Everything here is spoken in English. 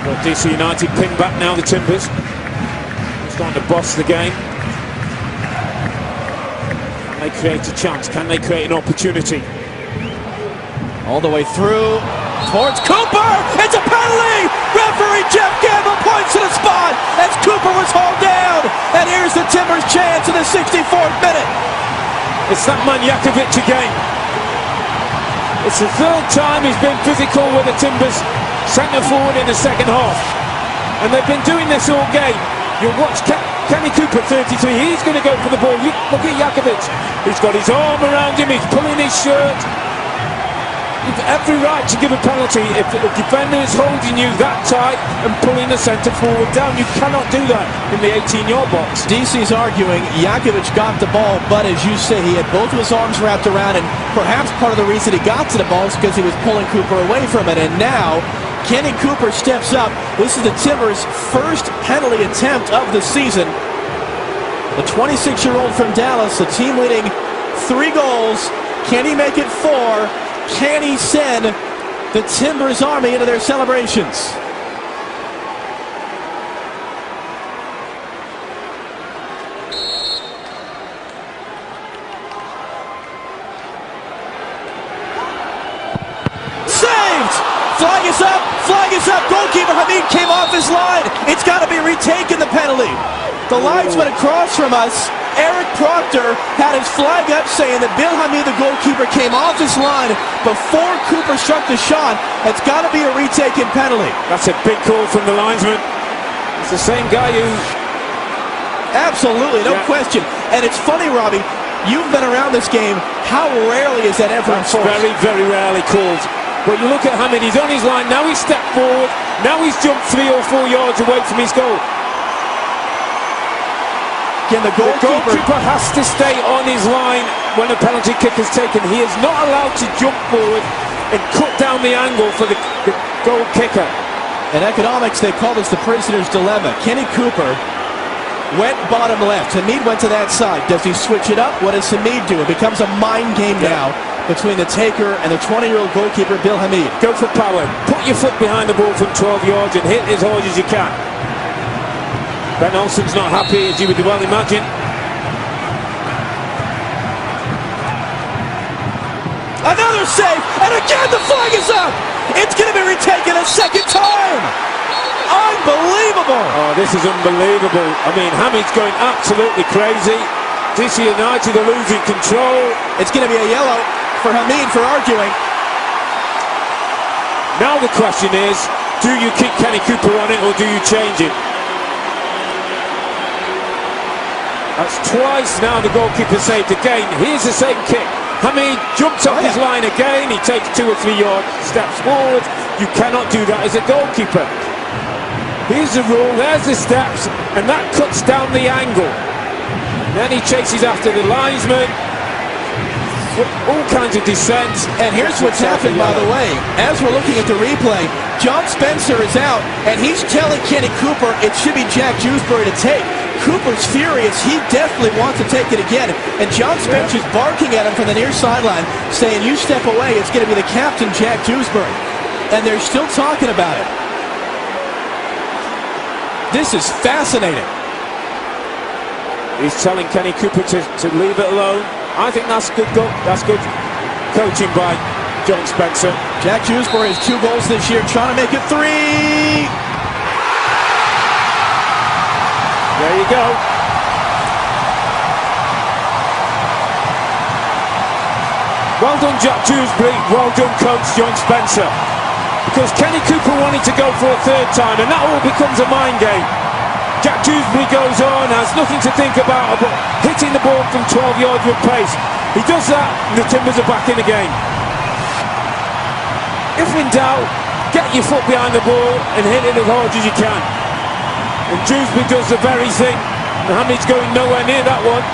Well, DC United pin back now, the Timbers. Starting to boss the game. Can they create a chance? Can they create an opportunity? All the way through towards Cooper. It's a penalty. Referee Jeff Gamble points to the spot as Cooper was hauled down. And here's the Timbers' chance in the 64th minute. It's that man Jakovic again. It's the third time he's been physical with the Timbers centre forward in the second half. And they've been doing this all game. You'll watch Kenny Cooper, 33, he's going to go for the ball. Look at Jakovic. He's got his arm around him, he's pulling his shirt. You've every right to give a penalty if the defender is holding you that tight and pulling the centre forward down. You cannot do that in the 18-yard box. DC's arguing Jakovic got the ball, but as you say, he had both of his arms wrapped around, and perhaps part of the reason he got to the ball is because he was pulling Cooper away from it. And now Kenny Cooper steps up. This is the Timbers' first penalty attempt of the season. The 26-year-old from Dallas, the team leading 3 goals. Can he make it 4? Can he send the Timbers Army into their celebrations? Saved! Flag is up! Flag is up! Goalkeeper Hamid came off his line. It's got to be retaken, the penalty. The linesman across from us, Eric Proctor, had his flag up saying that Bill Hamid, the goalkeeper, came off his line before Cooper struck the shot. It's got to be a retaken penalty. That's a big call from the linesman. It's the same guy who... Absolutely, no question. And it's funny, Robbie, you've been around this game. How rarely is that ever enforced? Very, very rarely called. But you look at Hamid, he's on his line, now he's stepped forward, now he's jumped 3 or 4 yards away from his goal. Again, the goalkeeper has to stay on his line when a penalty kick is taken. He is not allowed to jump forward and cut down the angle for the goal kicker. In economics, they call this the prisoner's dilemma. Kenny Cooper went bottom left. Hamid went to that side. Does he switch it up? What does Hamid do? It becomes a mind game now between the taker and the 20-year-old goalkeeper, Bill Hamid. Go for power. Put your foot behind the ball from 12 yards and hit as hard as you can. Ben Olsen's not happy, as you would well imagine. Another save, and again the flag is up! It's going to be retaken a second time! Unbelievable! Oh, this is unbelievable. I mean, Hamid's going absolutely crazy. DC United are losing control. It's going to be a yellow for Hamid for arguing. Now the question is, do you keep Kenny Cooper on it or do you change it? That's twice now the goalkeeper saved again. Here's the same kick. Hamid jumps off his line again. He takes 2 or 3 yards, steps forward. You cannot do that as a goalkeeper. Here's the rule. There's the steps, and that cuts down the angle. Then he chases after the linesman. All kinds of descent. And here's what's happened, by the way. As we're looking at the replay, John Spencer is out, and he's telling Kenny Cooper it should be Jack Dewsbury to take. Cooper's furious. He definitely wants to take it again. And John Spencer's barking at him from the near sideline, saying, you step away, it's going to be the captain, Jack Dewsbury. And they're still talking about it. This is fascinating. He's telling Kenny Cooper to leave it alone. I think that's good. That's good coaching by John Spencer. Jack Dewsbury has 2 goals this year, trying to make it 3. There you go. Well done, Jack Dewsbury. Well done, coach John Spencer. Because Kenny Cooper wanted to go for a 3rd time, and that all becomes a mind game. Jack Dewsbury goes on, has nothing to think about but hitting the ball from 12 yards with pace. He does that, and the Timbers are back in the game. If in doubt, get your foot behind the ball and hit it as hard as you can. And Dewsbury does the very thing. Hamid's going nowhere near that one.